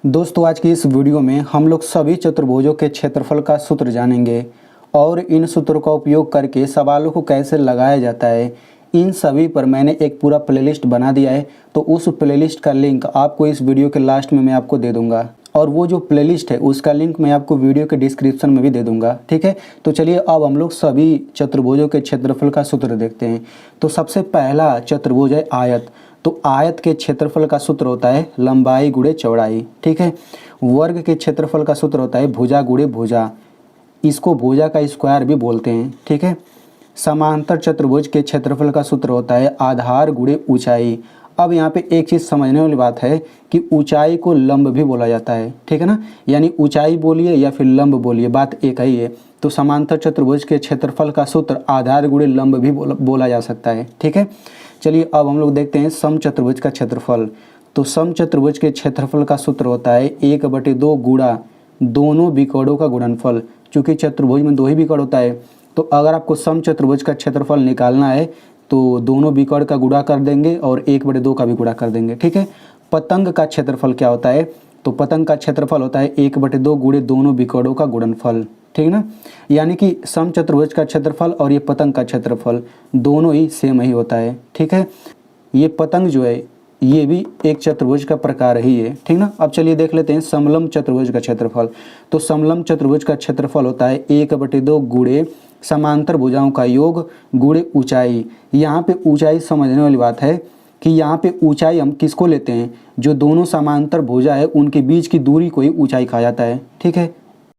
दोस्तों आज की इस वीडियो में हम लोग सभी चतुर्भुजों के क्षेत्रफल का सूत्र जानेंगे और इन सूत्रों का उपयोग करके सवालों को कैसे लगाया जाता है। इन सभी पर मैंने एक पूरा प्लेलिस्ट बना दिया है, तो उस प्लेलिस्ट का लिंक आपको इस वीडियो के लास्ट में मैं आपको दे दूंगा और वो जो प्लेलिस्ट है उसका लिंक मैं आपको वीडियो के डिस्क्रिप्शन में भी दे दूंगा। ठीक है, तो चलिए अब हम लोग सभी चतुर्भुजों के क्षेत्रफल का सूत्र देखते हैं। तो सबसे पहला चतुर्भुज है आयत। तो आयत के क्षेत्रफल का सूत्र होता है लंबाई गुणे चौड़ाई। ठीक है, वर्ग के क्षेत्रफल का सूत्र होता है भुजा गुणे भुजा, इसको भुजा का स्क्वायर भी बोलते हैं। ठीक है, समांतर चतुर्भुज के क्षेत्रफल का सूत्र होता है आधार गुणे ऊंचाई। अब यहाँ पे एक चीज़ समझने वाली बात है कि ऊंचाई को लंब भी बोला जाता है। ठीक है ना, यानी ऊंचाई बोलिए या फिर लंब बोलिए, बात एक ही है। तो समांतर चतुर्भुज के क्षेत्रफल का सूत्र आधार गुणे लंब भी बोला जा सकता है। ठीक है, चलिए अब हम लोग देखते हैं समचतुर्भुज का क्षेत्रफल। तो समचतुर्भुज के क्षेत्रफल का सूत्र होता है 1/2 गुणा दोनों विकर्णों का गुणनफल। चूंकि चतुर्भुज में दो ही विकर्ण होता है, तो अगर आपको समचतुर्भुज का क्षेत्रफल निकालना है तो दोनों विकर्ण का गुणा कर देंगे और 1/2 का भी गुणा कर देंगे। ठीक है, पतंग का क्षेत्रफल क्या होता है? तो पतंग का क्षेत्रफल होता है 1/2 गुणे दोनों विकर्णों का गुणनफल। ठीक है ना, यानी कि समचतुर्भुज का क्षेत्रफल और ये पतंग का क्षेत्रफल दोनों ही सेम ही होता है। ठीक है, ये पतंग जो है ये भी एक चतुर्भुज का प्रकार ही है। ठीक ना, अब चलिए देख लेते हैं समलंब चतुर्भुज का क्षेत्रफल। तो समलंब चतुर्भुज का क्षेत्रफल होता है 1/2 गुणे समांतर भुजाओं का योग गुणे ऊंचाई। यहाँ पे ऊंचाई समझने वाली बात है कि यहाँ पे ऊंचाई हम किसको लेते हैं? जो दोनों समांतर भुजा है उनके बीच की दूरी को ही ऊंचाई कहा जाता है। ठीक है,